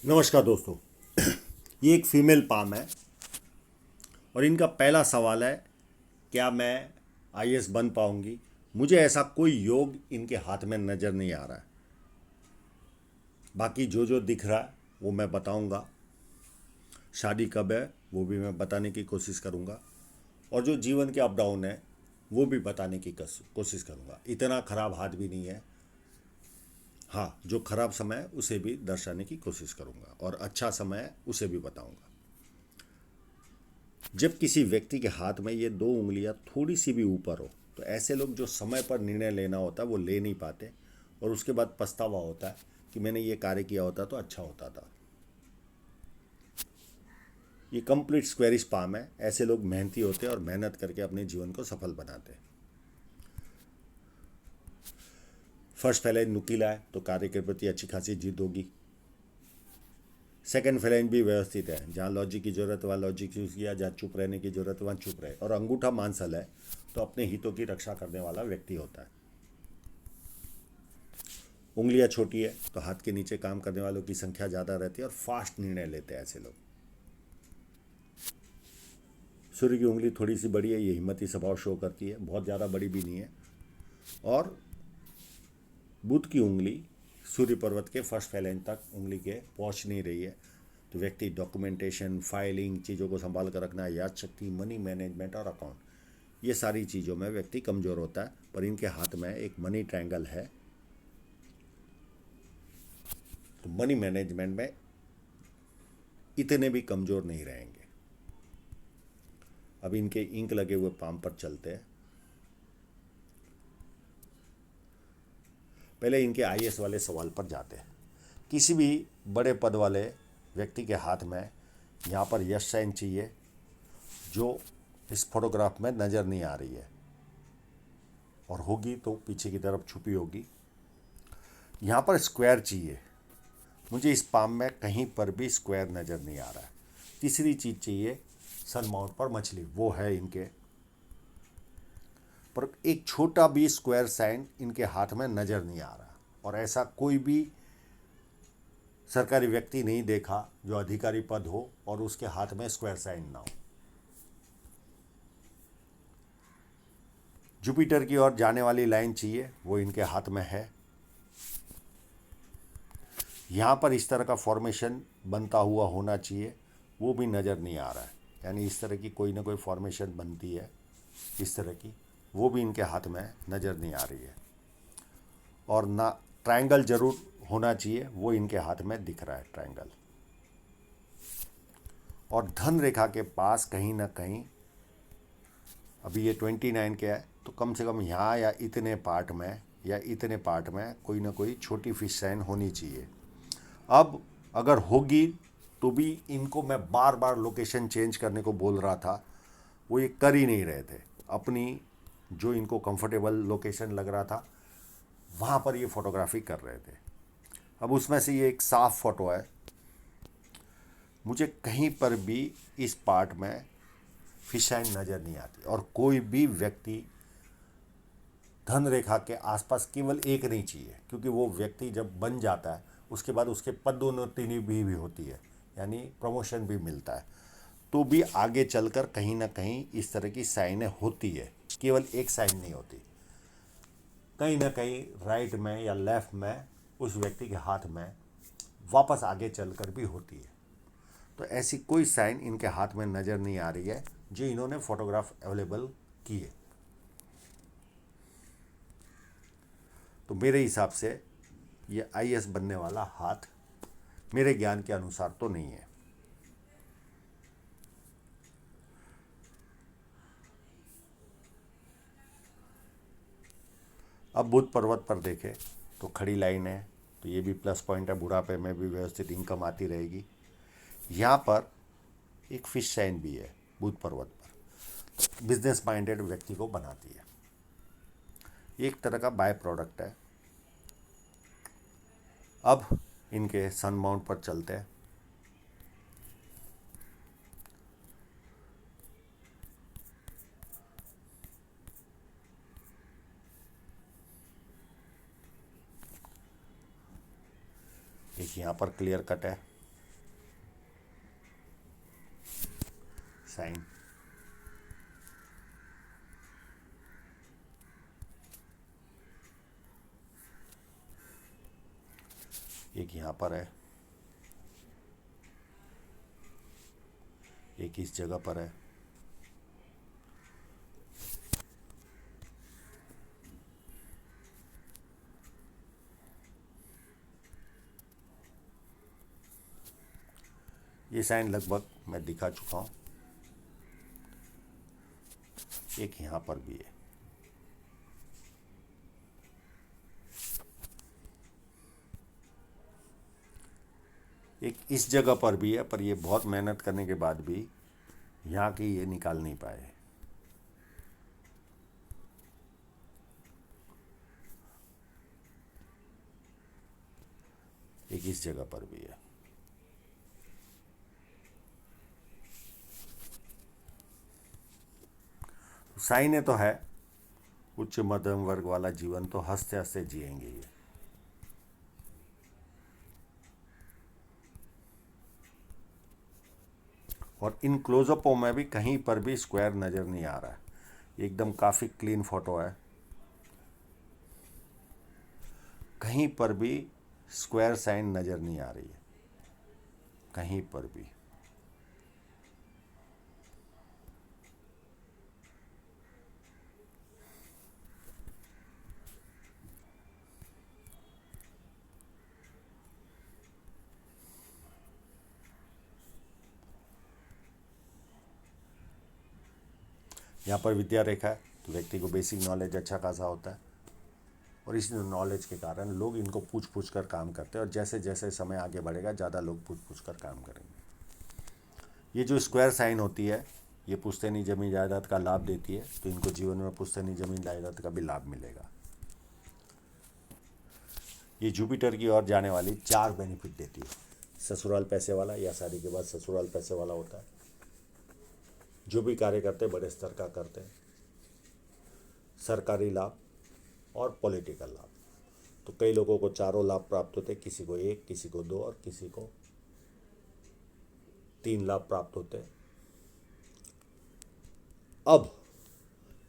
नमस्कार दोस्तों। ये एक फीमेल पाम है और इनका पहला सवाल है, क्या मैं आईएएस बन पाऊंगी। मुझे ऐसा कोई योग इनके हाथ में नज़र नहीं आ रहा है। बाकी जो जो दिख रहा है वो मैं बताऊंगा। शादी कब है वो भी मैं बताने की कोशिश करूंगा, और जो जीवन के अप डाउन है वो भी बताने की कोशिश करूंगा। इतना खराब हाथ भी नहीं है। हाँ, जो खराब समय है उसे भी दर्शाने की कोशिश करूंगा, और अच्छा समय है उसे भी बताऊंगा। जब किसी व्यक्ति के हाथ में ये दो उंगलियां थोड़ी सी भी ऊपर हो, तो ऐसे लोग जो समय पर निर्णय लेना होता है वो ले नहीं पाते, और उसके बाद पछतावा होता है कि मैंने ये कार्य किया होता तो अच्छा होता था। ये कंप्लीट स्क्वेरिश पाम है। ऐसे लोग मेहनती होते हैं और मेहनत करके अपने जीवन को सफल बनाते हैं। फर्स्ट फैलाइन नुकीला है तो कार्य के प्रति अच्छी खासी जिद होगी। सेकंड फैलाइन भी व्यवस्थित है, जहाँ लॉजिक की जरूरत वहाँ लॉजिक यूज किया, जहाँ चुप रहने की जरूरत वहाँ चुप रहे। और अंगूठा मांसल है तो अपने हितों की रक्षा करने वाला व्यक्ति होता है। उंगलियां छोटी है तो हाथ के नीचे काम करने वालों की संख्या ज़्यादा रहती है और फास्ट निर्णय लेते हैं ऐसे लोग। सूर्य की उंगली थोड़ी सी बड़ी है, ये हिम्मती स्वभाव शो करती है, बहुत ज़्यादा बड़ी भी नहीं है। और बुध की उंगली सूर्य पर्वत के फर्स्ट फैलाइन तक उंगली के पहुंच नहीं रही है, तो व्यक्ति डॉक्यूमेंटेशन, फाइलिंग, चीज़ों को संभाल कर रखना, याद शक्ति, मनी मैनेजमेंट और अकाउंट, ये सारी चीज़ों में व्यक्ति कमज़ोर होता है। पर इनके हाथ में एक मनी ट्रायंगल है, तो मनी मैनेजमेंट में इतने भी कमज़ोर नहीं रहेंगे। अब इनके इंक लगे हुए पाम पर चलते हैं। पहले इनके आईएएस वाले सवाल पर जाते हैं। किसी भी बड़े पद वाले व्यक्ति के हाथ में यहाँ पर यश साइन चाहिए, जो इस फोटोग्राफ में नज़र नहीं आ रही है, और होगी तो पीछे की तरफ छुपी होगी। यहाँ पर स्क्वायर चाहिए। मुझे इस पाम में कहीं पर भी स्क्वायर नज़र नहीं आ रहा है। तीसरी चीज़ चाहिए, सन माउंट पर मछली, वो है इनके, पर एक छोटा भी स्क्वायर साइन इनके हाथ में नज़र नहीं आ रहा। और ऐसा कोई भी सरकारी व्यक्ति नहीं देखा जो अधिकारी पद हो और उसके हाथ में स्क्वायर साइन ना हो। जुपिटर की ओर जाने वाली लाइन चाहिए, वो इनके हाथ में है। यहाँ पर इस तरह का फॉर्मेशन बनता हुआ होना चाहिए, वो भी नज़र नहीं आ रहा है। यानी इस तरह की कोई ना कोई फॉर्मेशन बनती है इस तरह की, वो भी इनके हाथ में नज़र नहीं आ रही है। और ना ट्रायंगल जरूर होना चाहिए, वो इनके हाथ में दिख रहा है ट्रायंगल। और धन रेखा के पास कहीं ना कहीं, अभी ये 29 के है, तो कम से कम यहाँ या इतने पार्ट में या इतने पार्ट में कोई ना कोई छोटी फिश साइन होनी चाहिए। अब अगर होगी तो भी इनको मैं बार बार लोकेशन चेंज करने को बोल रहा था, वो ये कर ही नहीं रहे थे। अपनी जो इनको कंफर्टेबल लोकेशन लग रहा था वहाँ पर ये फोटोग्राफी कर रहे थे। अब उसमें से ये एक साफ फोटो है। मुझे कहीं पर भी इस पार्ट में फिश साइन नज़र नहीं आती, और कोई भी व्यक्ति धन रेखा के आसपास केवल एक नहीं चाहिए, क्योंकि वो व्यक्ति जब बन जाता है उसके बाद उसके पदोन्नति भी होती है, यानी प्रमोशन भी मिलता है। तो भी आगे चलकर कहीं ना कहीं इस तरह की साइनें होती है, केवल एक साइन नहीं होती। कहीं ना कहीं राइट में या लेफ्ट में उस व्यक्ति के हाथ में वापस आगे चलकर भी होती है। तो ऐसी कोई साइन इनके हाथ में नज़र नहीं आ रही है जो इन्होंने फोटोग्राफ अवेलेबल किए। तो मेरे हिसाब से ये आईएएस बनने वाला हाथ मेरे ज्ञान के अनुसार तो नहीं है। अब बुध पर्वत पर देखें तो खड़ी लाइन है, तो ये भी प्लस पॉइंट है। बुढ़ापे में भी व्यवस्थित इनकम आती रहेगी। यहाँ पर एक फिश साइन भी है बुध पर्वत पर, बिजनेस माइंडेड व्यक्ति को बनाती है। ये एक तरह का बाय प्रोडक्ट है। अब इनके सन माउंट पर चलते हैं। एक यहाँ पर क्लियर कट है, साइन। एक यहाँ पर है, एक इस जगह पर है, ये साइन लगभग मैं दिखा चुका हूँ। एक यहाँ पर भी है, एक इस जगह पर भी है, पर ये बहुत मेहनत करने के बाद भी यहाँ की ये निकाल नहीं पाए। एक इस जगह पर भी है। साइन तो है, उच्च मध्यम वर्ग वाला जीवन तो हंसते हंसते जिएंगे ये। और इन क्लोजअपों में भी कहीं पर भी स्क्वायर नज़र नहीं आ रहा है, एकदम काफ़ी क्लीन फोटो है, कहीं पर भी स्क्वायर साइन नज़र नहीं आ रही है, कहीं पर भी। यहाँ पर विद्या रेखा है तो व्यक्ति को बेसिक नॉलेज अच्छा खासा होता है, और इस नॉलेज के कारण लोग इनको पूछ पूछ कर काम करते हैं, और जैसे जैसे समय आगे बढ़ेगा ज़्यादा लोग पूछ पूछ कर काम करेंगे। ये जो स्क्वायर साइन होती है ये पुश्तैनी जमीन जायदाद का लाभ देती है, तो इनको जीवन में पुश्तैनी जमीन जायदाद का भी लाभ मिलेगा। ये जुपिटर की ओर जाने वाली 4 बेनिफिट देती है। ससुराल पैसे वाला, या शादी के बाद ससुराल पैसे वाला होता है, जो भी कार्य करते बड़े स्तर का करते हैं, सरकारी लाभ और पॉलिटिकल लाभ। तो कई लोगों को चारों लाभ प्राप्त होते, किसी को 1, किसी को 2 और किसी को 3 लाभ प्राप्त होते हैं। अब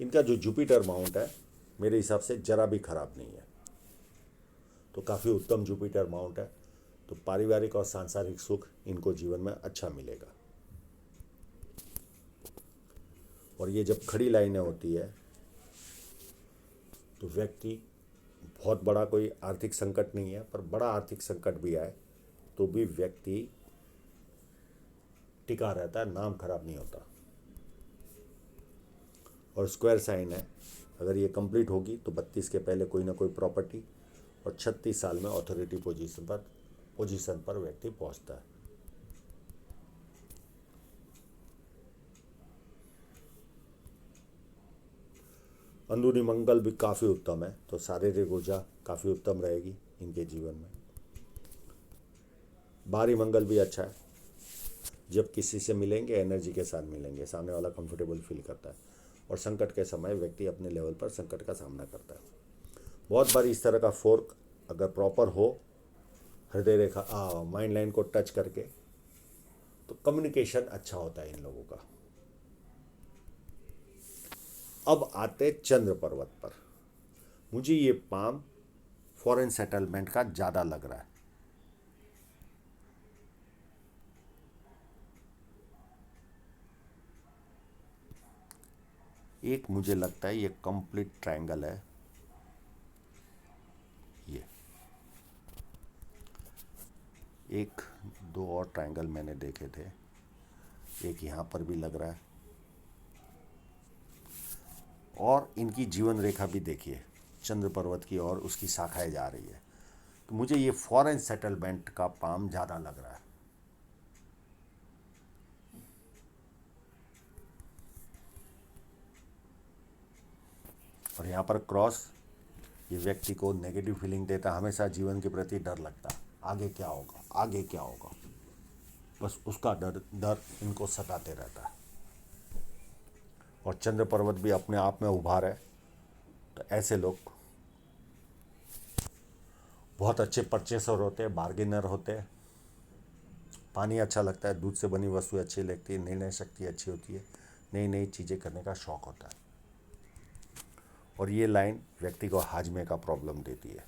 इनका जो जुपिटर माउंट है मेरे हिसाब से जरा भी खराब नहीं है, तो काफ़ी उत्तम जुपिटर माउंट है, तो पारिवारिक और सांसारिक सुख इनको जीवन में अच्छा मिलेगा। और ये जब खड़ी लाइनें होती है तो व्यक्ति, बहुत बड़ा कोई आर्थिक संकट नहीं है, पर बड़ा आर्थिक संकट भी आए तो भी व्यक्ति टिका रहता है, नाम खराब नहीं होता। और स्क्वायर साइन है, अगर ये कंप्लीट होगी तो 32 के पहले कोई ना कोई प्रॉपर्टी, और 36 साल में अथॉरिटी पोजीशन पर व्यक्ति पहुंचता है। अंदरूनी मंगल भी काफ़ी उत्तम है, तो शारीरिक ऊर्जा काफ़ी उत्तम रहेगी इनके जीवन में। बाहरी मंगल भी अच्छा है, जब किसी से मिलेंगे एनर्जी के साथ मिलेंगे, सामने वाला कंफर्टेबल फील करता है, और संकट के समय व्यक्ति अपने लेवल पर संकट का सामना करता है। बहुत बार इस तरह का फोर्क अगर प्रॉपर हो, हृदय रेखा माइंड लाइन को टच करके, तो कम्युनिकेशन अच्छा होता है इन लोगों का। अब आते चंद्र पर्वत पर। मुझे ये पाम फॉरेन सेटलमेंट का ज़्यादा लग रहा है। एक मुझे लगता है ये कंप्लीट ट्रायंगल है, ये 1 2 और ट्रायंगल मैंने देखे थे, एक यहाँ पर भी लग रहा है, और इनकी जीवन रेखा भी देखिए, चंद्र पर्वत की ओर उसकी शाखाएं जा रही है, तो मुझे ये फॉरेन सेटलमेंट का पाम ज़्यादा लग रहा है। और यहाँ पर क्रॉस, ये व्यक्ति को नेगेटिव फीलिंग देता, हमेशा जीवन के प्रति डर लगता, आगे क्या होगा, आगे क्या होगा, बस उसका डर इनको सताते रहता है। और चंद्र पर्वत भी अपने आप में उभार है, तो ऐसे लोग बहुत अच्छे परचेसर होते हैं, बार्गेनर होते हैं, पानी अच्छा लगता है, दूध से बनी वस्तु अच्छी लगती है, निर्णय शक्ति अच्छी होती है, नई नई चीज़ें करने का शौक़ होता है। और ये लाइन व्यक्ति को हाजमे का प्रॉब्लम देती है।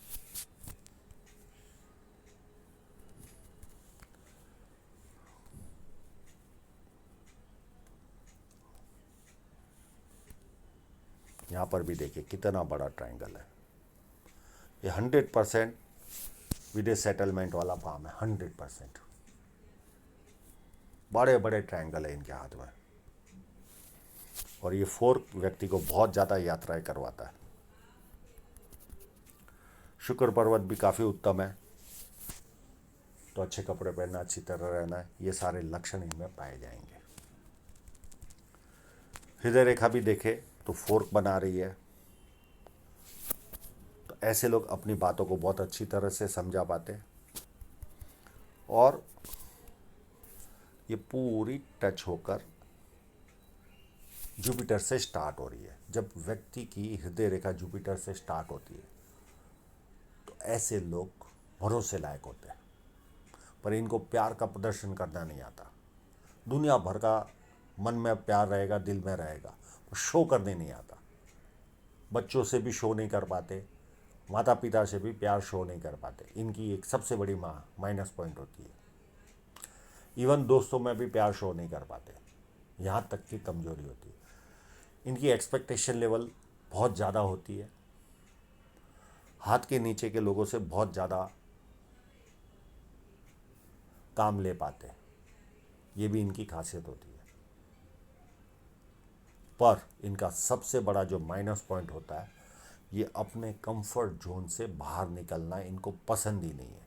यहाँ पर भी देखिए कितना बड़ा ट्रायंगल है। ये 100% विदेश सेटलमेंट वाला काम है, 100%। बड़े बड़े ट्रायंगल है इनके हाथ में। और ये फोर्क व्यक्ति को बहुत ज़्यादा यात्राएं करवाता है। शुक्र पर्वत भी काफ़ी उत्तम है, तो अच्छे कपड़े पहनना, अच्छी तरह रहना, ये सारे लक्षण इनमें पाए जाएंगे। हृदय रेखा भी देखे तो फोर्क बना रही है, तो ऐसे लोग अपनी बातों को बहुत अच्छी तरह से समझा पाते हैं। और ये पूरी टच होकर जुपिटर से स्टार्ट हो रही है। जब व्यक्ति की हृदय रेखा जुपिटर से स्टार्ट होती है तो ऐसे लोग भरोसे लायक होते हैं, पर इनको प्यार का प्रदर्शन करना नहीं आता। दुनिया भर का मन में प्यार रहेगा, दिल में रहेगा, तो शो करने नहीं आता। बच्चों से भी शो नहीं कर पाते, माता पिता से भी प्यार शो नहीं कर पाते। इनकी एक सबसे बड़ी माइनस पॉइंट होती है। इवन दोस्तों में भी प्यार शो नहीं कर पाते, यहाँ तक की कमजोरी होती है। इनकी एक्सपेक्टेशन लेवल बहुत ज़्यादा होती है, हाथ के नीचे के लोगों से बहुत ज़्यादा काम ले पाते हैं, ये भी इनकी खासियत होती है। पर इनका सबसे बड़ा जो माइनस पॉइंट होता है, ये अपने कंफर्ट जोन से बाहर निकलना इनको पसंद ही नहीं है।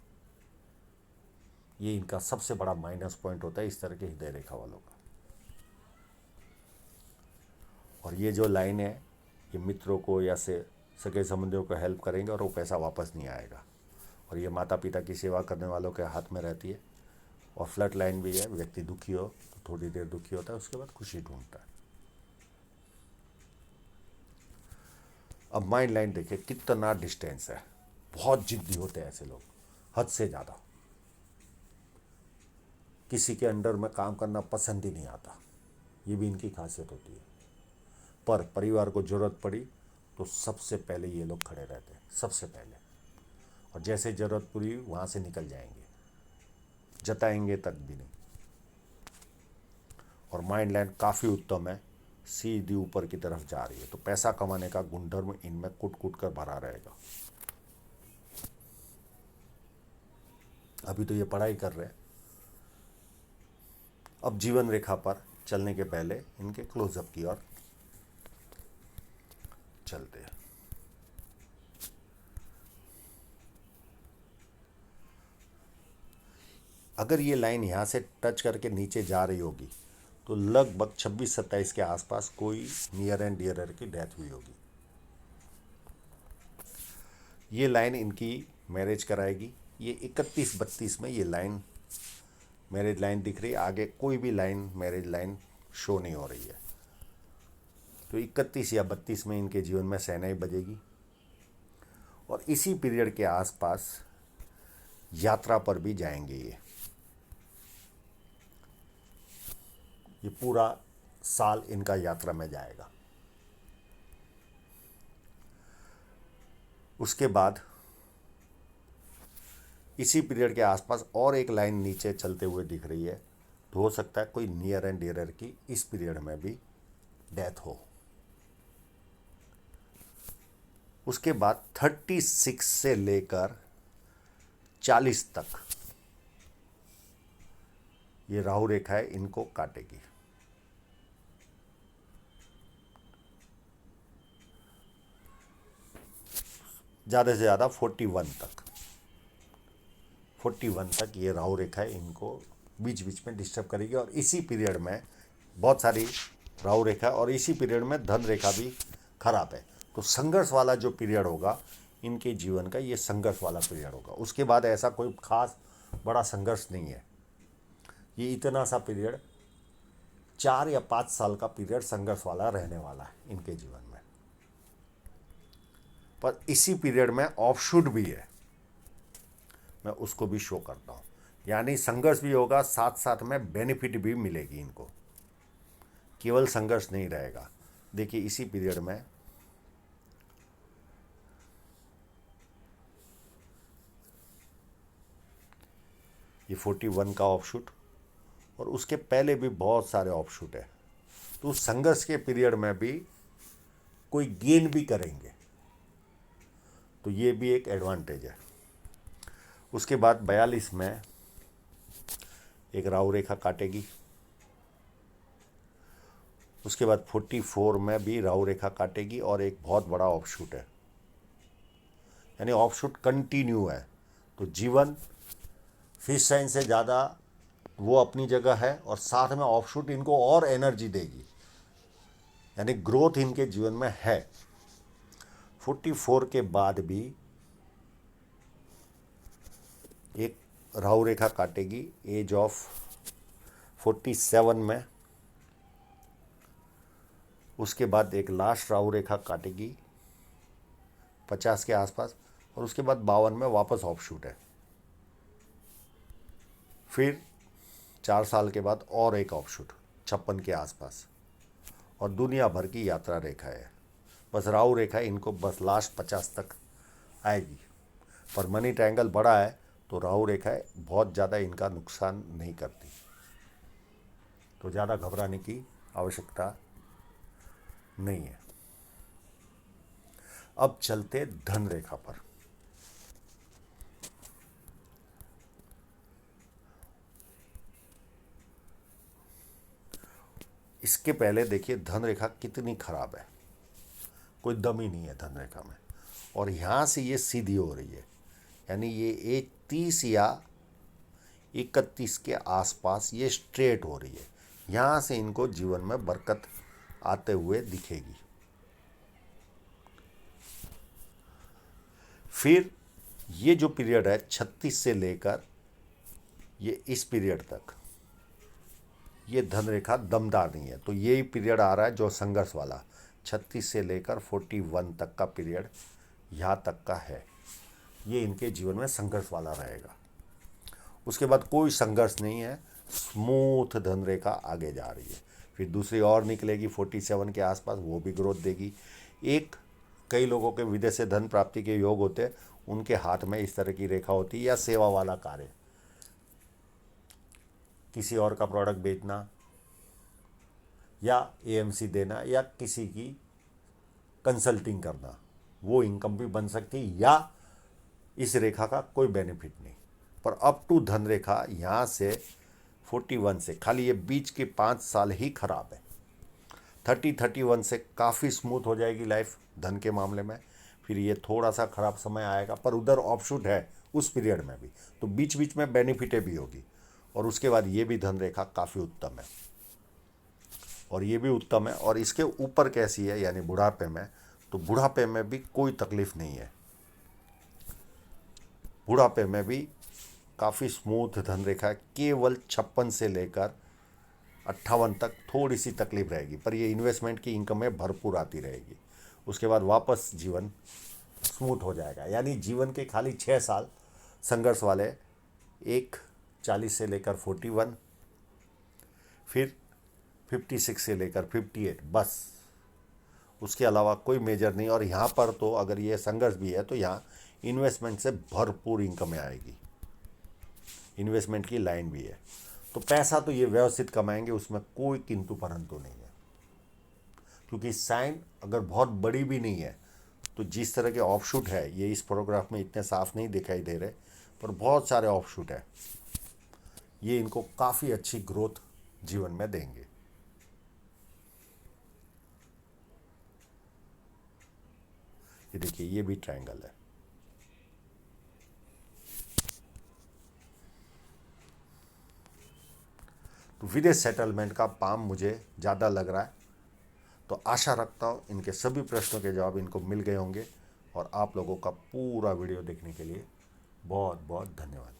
ये इनका सबसे बड़ा माइनस पॉइंट होता है इस तरह के हृदय रेखा वालों का। और ये जो लाइन है, ये मित्रों को या से सगे संबंधियों को हेल्प करेंगे और वो पैसा वापस नहीं आएगा। और ये माता पिता की सेवा करने वालों के हाथ में रहती है। और फ्लड लाइन भी है, व्यक्ति दुखी हो तो थोड़ी देर दुखी होता है, उसके बाद खुशी ढूंढता है। अब माइंड लाइन देखिए कितना डिस्टेंस है। बहुत जिद्दी होते हैं ऐसे लोग, हद से ज़्यादा। किसी के अंडर में काम करना पसंद ही नहीं आता, ये भी इनकी खासियत होती है। पर परिवार को ज़रूरत पड़ी तो सबसे पहले ये लोग खड़े रहते हैं, सबसे पहले। और जैसे ज़रूरत पूरी वहाँ से निकल जाएंगे, जताएंगे तक भी नहीं। और माइंड लाइन काफ़ी उत्तम है, सीधी ऊपर की तरफ जा रही है, तो पैसा कमाने का गुणधर्म इनमें कुट कुट कर भरा रहेगा। अभी तो ये पढ़ाई कर रहे हैं। अब जीवन रेखा पर चलने के पहले इनके क्लोजअप की ओर चलते हैं। अगर ये लाइन यहाँ से टच करके नीचे जा रही होगी तो लगभग 26-27 के आसपास कोई नियर एंड डियरर की डेथ हुई होगी। ये लाइन इनकी मैरिज कराएगी। ये 31-32 में ये लाइन मैरिज लाइन दिख रही है, आगे कोई भी लाइन मैरिज लाइन शो नहीं हो रही है। तो 31 या 32 में इनके जीवन में शहनाई बजेगी। और इसी पीरियड के आसपास यात्रा पर भी जाएंगे ये पूरा साल इनका यात्रा में जाएगा। उसके बाद इसी पीरियड के आसपास और एक लाइन नीचे चलते हुए दिख रही है, तो हो सकता है कोई नियर एंड डियरर की इस पीरियड में भी डेथ हो। उसके बाद 36 से लेकर 40 तक ये राहु रेखा है, इनको काटेगी। ज़्यादा से ज़्यादा 41 तक ये राहु रेखा है, इनको बीच बीच में डिस्टर्ब करेगी। और इसी पीरियड में बहुत सारी राहु रेखा, और इसी पीरियड में धन रेखा भी खराब है। तो संघर्ष वाला जो पीरियड होगा इनके जीवन का, ये संघर्ष वाला पीरियड होगा। उसके बाद ऐसा कोई खास बड़ा संघर्ष नहीं है। ये इतना सा पीरियड 4 या 5 साल का पीरियड संघर्ष वाला रहने वाला है इनके जीवन में। पर इसी पीरियड में ऑफशूट भी है, मैं उसको भी शो करता हूँ। यानी संघर्ष भी होगा, साथ साथ में बेनिफिट भी मिलेगी इनको, केवल संघर्ष नहीं रहेगा। देखिए इसी पीरियड में ये 41 का ऑफशूट और उसके पहले भी बहुत सारे ऑफशूट है। तो उस संघर्ष के पीरियड में भी कोई गेन भी करेंगे, तो ये भी एक एडवांटेज है। उसके बाद 42 में एक राहु रेखा काटेगी। उसके बाद 44 में भी राहु रेखा काटेगी और एक बहुत बड़ा ऑफशूट है, यानी ऑफशूट कंटिन्यू है। तो जीवन फिश साइन से ज़्यादा वो अपनी जगह है और साथ में ऑफशूट इनको और एनर्जी देगी, यानी ग्रोथ इनके जीवन में है। 44 के बाद भी एक राहु रेखा काटेगी एज ऑफ 47 में। उसके बाद एक लास्ट राहु रेखा काटेगी 50 के आसपास और उसके बाद 52 में वापस ऑफशूट है। फिर 4 साल के बाद और एक ऑफशूट 56 के आसपास और दुनिया भर की यात्रा रेखा है। बस राहु रेखा इनको बस लास्ट 50 तक आएगी, पर मनी ट्रायंगल बड़ा है तो राहु रेखा बहुत ज़्यादा इनका नुकसान नहीं करती, तो ज़्यादा घबराने की आवश्यकता नहीं है। अब चलते धन रेखा पर। इसके पहले देखिए धन रेखा कितनी खराब है, कोई दम ही नहीं है धन रेखा में, और यहाँ से ये सीधी हो रही है, यानी ये 30 या 31 के आसपास ये स्ट्रेट हो रही है। यहाँ से इनको जीवन में बरकत आते हुए दिखेगी। फिर ये जो पीरियड है 36 से लेकर ये इस पीरियड तक ये धन रेखा दमदार नहीं है, तो यही पीरियड आ रहा है जो संघर्ष वाला 36 से लेकर 41 तक का पीरियड यहाँ तक का है, ये इनके जीवन में संघर्ष वाला रहेगा। उसके बाद कोई संघर्ष नहीं है, स्मूथ धन रेखा आगे जा रही है। फिर दूसरी और निकलेगी 47 के आसपास, वो भी ग्रोथ देगी। कई लोगों के विदेश से धन प्राप्ति के योग होते हैं, उनके हाथ में इस तरह की रेखा होती है, या सेवा वाला कार्य, किसी और का प्रोडक्ट बेचना या एएमसी देना या किसी की कंसल्टिंग करना, वो इनकम भी बन सकती है, या इस रेखा का कोई बेनिफिट नहीं। पर अप टू धन रेखा यहाँ से 41 से खाली ये बीच के 5 साल ही खराब है। 31 से काफ़ी स्मूथ हो जाएगी लाइफ धन के मामले में। फिर ये थोड़ा सा खराब समय आएगा, पर उधर ऑफशूट है उस पीरियड में भी, तो बीच बीच में बेनिफिटें भी होगी। और उसके बाद ये भी धन रेखा काफ़ी उत्तम है, और ये भी उत्तम है। और इसके ऊपर कैसी है, यानी बुढ़ापे में, तो बुढ़ापे में भी कोई तकलीफ नहीं है। बुढ़ापे में भी काफ़ी स्मूथ धन रेखा है। केवल 56 से लेकर 58 तक थोड़ी सी तकलीफ रहेगी, पर ये इन्वेस्टमेंट की इनकम में भरपूर आती रहेगी। उसके बाद वापस जीवन स्मूथ हो जाएगा, यानी जीवन के खाली 6 साल संघर्ष वाले, एक 40 से लेकर 41, फिर 56 से लेकर 58, बस उसके अलावा कोई मेजर नहीं। और यहाँ पर तो अगर ये संघर्ष भी है तो यहाँ इन्वेस्टमेंट से भरपूर इनकम आएगी, इन्वेस्टमेंट की लाइन भी है, तो पैसा तो ये व्यवस्थित कमाएंगे, उसमें कोई किंतु परंतु नहीं है। क्योंकि साइन अगर बहुत बड़ी भी नहीं है, तो जिस तरह के ऑफशूट है, ये इस फोटोग्राफ में इतने साफ नहीं दिखाई दे रहे, पर बहुत सारे ऑफशूट है, ये इनको काफ़ी अच्छी ग्रोथ जीवन में देंगे। ये देखिए, ये भी ट्रायंगल है। तो विदेश सेटलमेंट का पाम मुझे ज़्यादा लग रहा है, तो आशा रखता हूँ इनके सभी प्रश्नों के जवाब इनको मिल गए होंगे। और आप लोगों का पूरा वीडियो देखने के लिए बहुत बहुत धन्यवाद।